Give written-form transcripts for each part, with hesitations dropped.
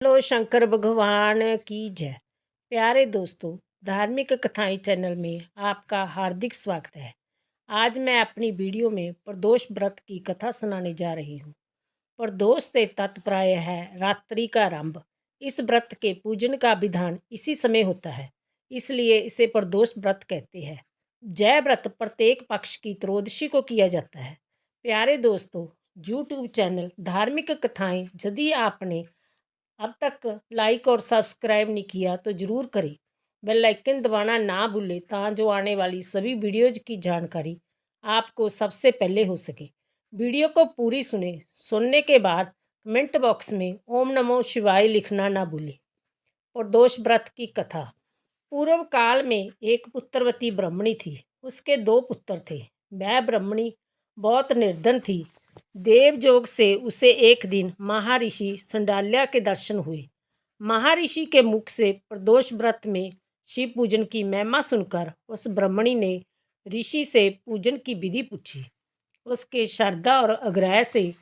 Hello Shankar भगवान की जय। प्यारे दोस्तों, धार्मिक कथाएं चैनल में आपका हार्दिक स्वागत है। आज मैं अपनी वीडियो में प्रदोष व्रत की कथा सुनाने जा रही हूँ। प्रदोष से तात्पर्य है रात्रि का आरंभ। इस व्रत के पूजन का विधान इसी समय होता है, इसलिए इसे प्रदोष व्रत कहते हैं। जय व्रत प्रत्येक पक्ष की त्रयोदशी को किया जाता है। प्यारे दोस्तों, यूट्यूब चैनल धार्मिक कथाएं यदि आपने अब तक लाइक और सब्सक्राइब नहीं किया तो ज़रूर करें। बेल आइकन दबाना ना भूलें जो आने वाली सभी वीडियोज़ की जानकारी आपको सबसे पहले हो सके। वीडियो को पूरी सुनने के बाद कमेंट बॉक्स में ओम नमो शिवाय लिखना ना भूलें। प्रदोष व्रत की कथा। पूर्व काल में एक पुत्रवती ब्राह्मणी थी। उसके 2 पुत्र थे। वह ब्राह्मणी बहुत निर्धन थी। देवयोग से उसे एक दिन महर्षि संडाल्या के दर्शन हुए। महर्षि के मुख से प्रदोष व्रत में शिव पूजन की महिमा सुनकर उस ब्राह्मणी ने ऋषि से पूजन की विधि पूछी। उसके श्रद्धा और आग्रह से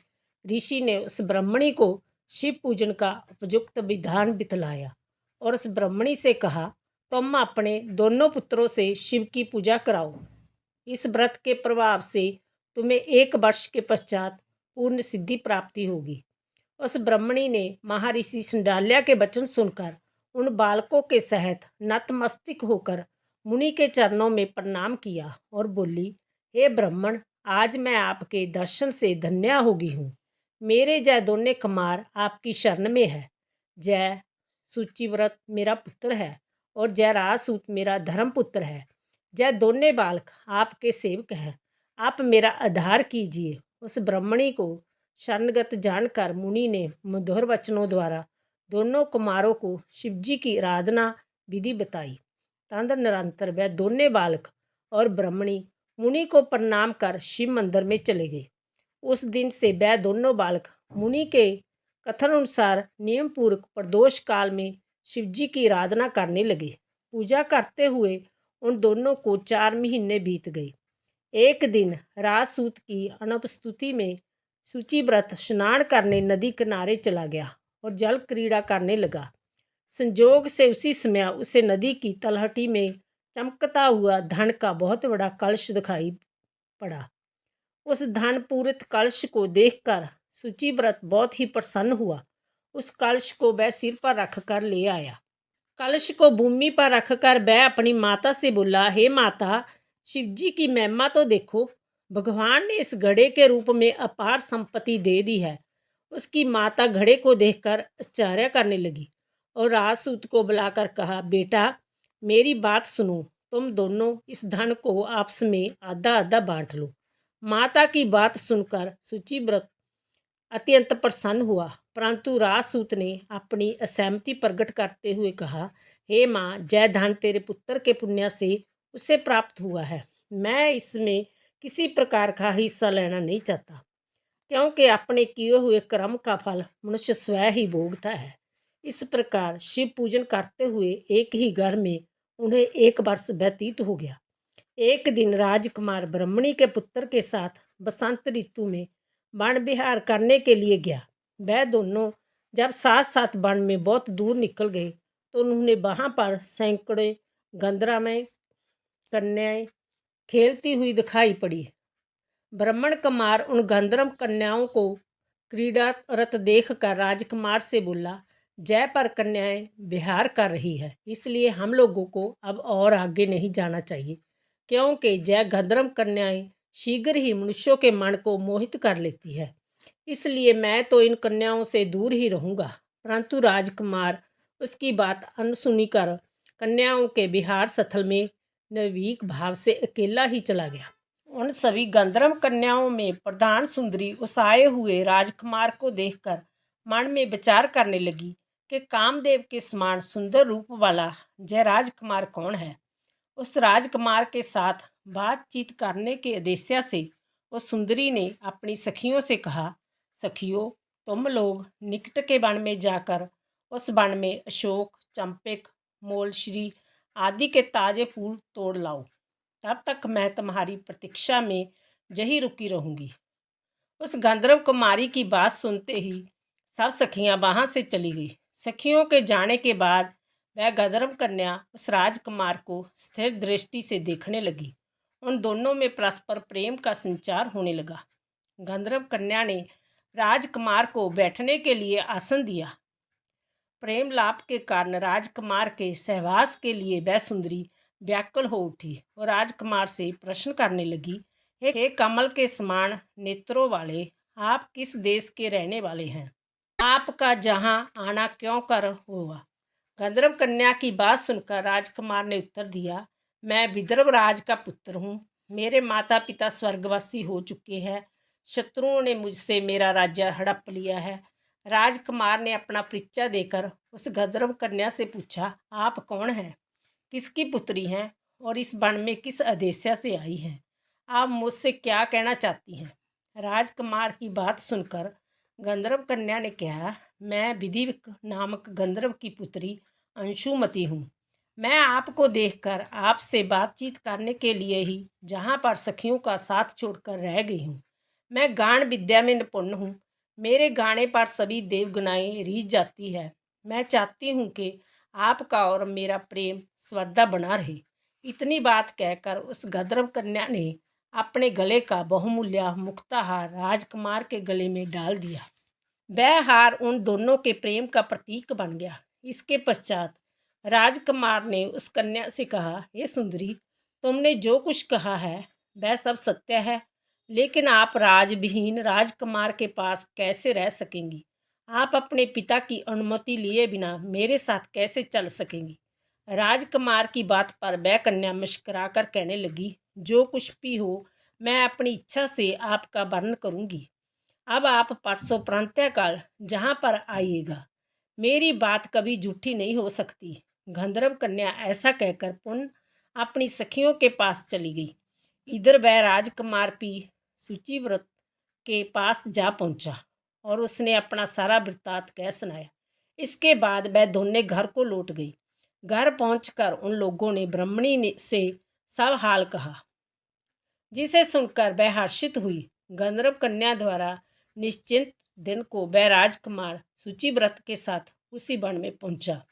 ऋषि ने उस ब्राह्मणी को शिव पूजन का उपयुक्त विधान बतलाया और उस ब्राह्मणी से कहा, तुम अपने दोनों पुत्रों से शिव की पूजा कराओ। इस व्रत के प्रभाव से तुम्हें 1 वर्ष के पश्चात पूर्ण सिद्धि प्राप्ति होगी। उस ब्राह्मणी ने महर्षि संडाल्या के वचन सुनकर उन बालकों के सहित नतमस्तक होकर मुनि के चरणों में प्रणाम किया और बोली, हे ब्राह्मण, आज मैं आपके दर्शन से धन्य हो गई हूँ। मेरे जय दोनों कुमार आपकी शरण में है। जय सूचिव्रत मेरा पुत्र है और जय राजसूत मेरा धर्मपुत्र है। जय दोनों बालक आपके सेवक हैं। आप मेरा आधार कीजिए। उस ब्राह्मणी को शरणगत जानकर मुनि ने मधुर वचनों द्वारा दोनों कुमारों को शिवजी की आराधना विधि बताई। तदनंतर वह दोनों बालक और ब्राह्मणी मुनि को प्रणाम कर शिव मंदिर में चले गए। उस दिन से वह दोनों बालक मुनि के कथन अनुसार नियम पूर्वक प्रदोष काल में शिवजी की आराधना करने लगे। पूजा करते हुए उन दोनों को 4 महीने बीत गए। एक दिन राजसूत की अनुपस्थिति में सूचिव्रत स्नान करने नदी किनारे चला गया और जल क्रीड़ा करने लगा। संजोग से उसी समय उसे नदी की तलहटी में चमकता हुआ धन का बहुत बड़ा कलश दिखाई पड़ा। उस धन पूरित कलश को देखकर सूचिव्रत बहुत ही प्रसन्न हुआ। उस कलश को वह सिर पर रखकर ले आया। कलश को भूमि पर रखकर वह अपनी माता से बोला, हे माता, शिवजी की महिमा तो देखो। भगवान ने इस घड़े के रूप में अपार संपत्ति दे दी है। उसकी माता घड़े को देखकर आश्चर्य करने लगी और राजसूत को बुलाकर कहा, बेटा, मेरी बात सुनो। तुम दोनों इस धन को आपस में आधा आधा बांट लो। माता की बात सुनकर सूचिव्रत अत्यंत प्रसन्न हुआ, परंतु राजसूत ने अपनी असहमति प्रकट करते हुए कहा, हे माँ, जय धन तेरे पुत्र के पुण्य से उसे प्राप्त हुआ है। मैं इसमें किसी प्रकार का हिस्सा लेना नहीं चाहता, क्योंकि अपने किए हुए कर्म का फल मनुष्य स्वयं ही भोगता है। इस प्रकार शिव पूजन करते हुए एक ही घर में उन्हें 1 वर्ष व्यतीत हो गया। एक दिन राजकुमार ब्राह्मणी के पुत्र के साथ बसंत ऋतु में वन विहार करने के लिए गया। वह दोनों जब साथ साथ वन में बहुत दूर निकल गए तो उन्होंने वहाँ पर सैकड़ों गंधर्वमय कन्याएं खेलती हुई दिखाई पड़ी। ब्राह्मण कुमार उन गंधर्व कन्याओं को क्रीड़ारत देखकर राजकुमार से बोला, जय पर कन्याएं विहार कर रही है, इसलिए हम लोगों को अब और आगे नहीं जाना चाहिए, क्योंकि जय गंधर्व कन्याएं शीघ्र ही मनुष्यों के मन को मोहित कर लेती है। इसलिए मैं तो इन कन्याओं से दूर ही रहूँगा। परंतु राजकुमार उसकी बात अनसुनी कर कन्याओं के विहार स्थल में निर्भीक भाव से अकेला ही चला गया। उन सभी गंधर्व कन्याओं में प्रधान सुंदरी उस आए हुए राजकुमार को देखकर मन में विचार करने लगी कि कामदेव के समान सुंदर रूप वाला जय राजकुमार कौन है। उस राजकुमार के साथ बातचीत करने के उद्देश्य से उस सुंदरी ने अपनी सखियों से कहा, सखियों, तुम लोग निकट के वन में जाकर उस वन में अशोक, चंपक, मोलश्री आदि के ताजे फूल तोड़ लाओ। तब तक मैं तुम्हारी प्रतीक्षा में यहीं रुकी रहूंगी। उस गंधर्व कुमारी की बात सुनते ही सब सखियां वहां से चली गई। सखियों के जाने के बाद वह गंधर्व कन्या उस राजकुमार को स्थिर दृष्टि से देखने लगी। उन दोनों में परस्पर प्रेम का संचार होने लगा। गंधर्व कन्या ने राजकुमार को बैठने के लिए आसन दिया। प्रेम लाभ के कारण राजकुमार के सहवास के लिए वह सुंदरी व्याकुल हो उठी और राजकुमार से प्रश्न करने लगी, हे कमल के समान नेत्रों वाले, आप किस देश के रहने वाले हैं? आपका जहां आना क्यों कर हुआ? गंधर्व कन्या की बात सुनकर राजकुमार ने उत्तर दिया, मैं विदर्भ राज का पुत्र हूँ। मेरे माता पिता स्वर्गवासी हो चुके हैं। शत्रुओं ने मुझसे मेरा राज्य हड़प लिया है। राजकुमार ने अपना परिचय देकर उस गंधर्व कन्या से पूछा, आप कौन हैं, किसकी पुत्री हैं और इस वन में किस उद्देश्य से आई हैं? आप मुझसे क्या कहना चाहती हैं? राजकुमार की बात सुनकर गंधर्व कन्या ने कहा, मैं विधिवक नामक गंधर्व की पुत्री अंशुमति हूँ। मैं आपको देखकर आपसे बातचीत करने के लिए ही जहाँ पर सखियों का साथ छोड़कर रह गई हूँ। मैं गान विद्या में निपुण हूँ। मेरे गाने पर सभी देवगनाएं रीझ जाती है। मैं चाहती हूँ कि आपका और मेरा प्रेम सदा बना रहे। इतनी बात कहकर उस गंधर्व कन्या ने अपने गले का बहुमूल्य मुक्ताहार राजकुमार के गले में डाल दिया। वह हार उन दोनों के प्रेम का प्रतीक बन गया। इसके पश्चात राजकुमार ने उस कन्या से कहा, हे सुंदरी, तुमने जो कुछ कहा है वह सब सत्य है, लेकिन आप राजविहीन राजकुमार के पास कैसे रह सकेंगी? आप अपने पिता की अनुमति लिए बिना मेरे साथ कैसे चल सकेंगी? राजकुमार की बात पर वह कन्या मुस्कुराकर कहने लगी, जो कुछ भी हो मैं अपनी इच्छा से आपका वर्ण करूंगी। अब आप परसों प्रातःकाल जहाँ पर आइएगा। मेरी बात कभी झूठी नहीं हो सकती। गंधर्व कन्या ऐसा कहकर पुनः अपनी सखियों के पास चली गई। इधर वह राजकुमार भी सूचिव्रत के पास जा पहुंचा और उसने अपना सारा वृत्तांत कह सुनाया। इसके बाद वह दोनों घर को लौट गई। घर पहुंचकर उन लोगों ने ब्राह्मणी से सब हाल कहा, जिसे सुनकर वह हर्षित हुई। गंधर्व कन्या द्वारा निश्चित दिन को वह राजकुमार सूचिव्रत के साथ उसी वन में पहुंचा।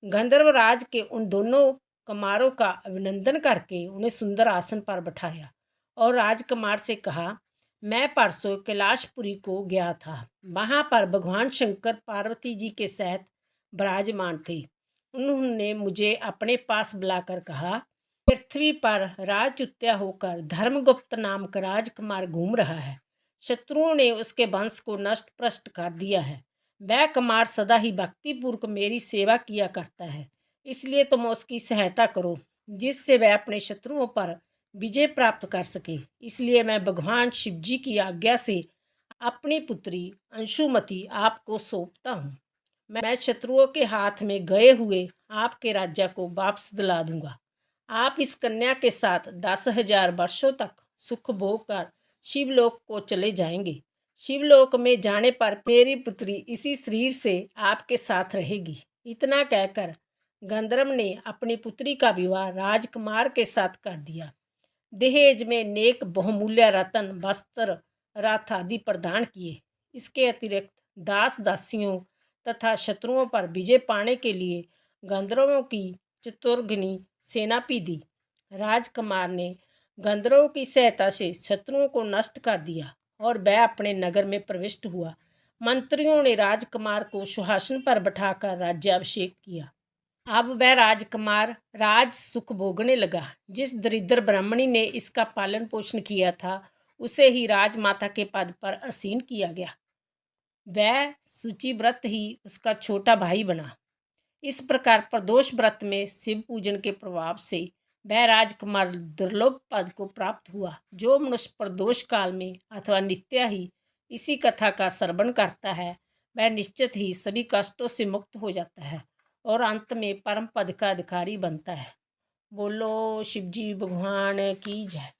गंधर्व राज के उन दोनों कुमारों का अभिनंदन करके उन्हें सुंदर आसन पर बैठाया और राजकुमार से कहा, मैं परसों कैलाशपुरी को गया था। वहाँ पर भगवान शंकर पार्वती जी के साथ विराजमान थे। उन्होंने मुझे अपने पास बुलाकर कहा, पृथ्वी पर राजच्युत होकर धर्मगुप्त नाम का राजकुमार घूम रहा है। शत्रुओं ने उसके वंश को नष्ट भ्रष्ट कर दिया है। वह कुमार सदा ही भक्तिपूर्वक मेरी सेवा किया करता है, इसलिए तुम उसकी सहायता करो, जिससे वह अपने शत्रुओं पर विजय प्राप्त कर सके। इसलिए मैं भगवान शिव जी की आज्ञा से अपनी पुत्री अंशुमति आपको सौंपता हूँ। मैं शत्रुओं के हाथ में गए हुए आपके राज्य को वापस दिला दूंगा। आप इस कन्या के साथ 10,000 वर्षों तक सुख भोग कर शिवलोक को चले जाएंगे। शिवलोक में जाने पर मेरी पुत्री इसी शरीर से आपके साथ रहेगी। इतना कहकर गंधर्व ने अपनी पुत्री का विवाह राजकुमार के साथ कर दिया। दहेज में नेक बहुमूल्य रत्न, वस्त्र, रथ आदि प्रदान किए। इसके अतिरिक्त दास दासियों तथा शत्रुओं पर विजय पाने के लिए गंधर्वों की चतुर्गनी सेना भी दी। राजकुमार ने गंधर्वों की सहायता से शत्रुओं को नष्ट कर दिया और वह अपने नगर में प्रविष्ट हुआ। मंत्रियों ने राजकुमार को सिंहासन पर बैठाकर राज्याभिषेक किया। अब वह राजकुमार राज सुख भोगने लगा। जिस दरिद्र ब्राह्मणी ने इसका पालन पोषण किया था, उसे ही राजमाता के पद पर आसीन किया गया। वह सूचिव्रत ही उसका छोटा भाई बना। इस प्रकार प्रदोष व्रत में शिव पूजन के प्रभाव से वह राजकुमार दुर्लभ पद को प्राप्त हुआ। जो मनुष्य प्रदोष काल में अथवा नित्य ही इसी कथा का श्रवण करता है, वह निश्चित ही सभी कष्टों से मुक्त हो जाता है और अंत में परम पद का अधिकारी बनता है। बोलो शिवजी भगवान की जय।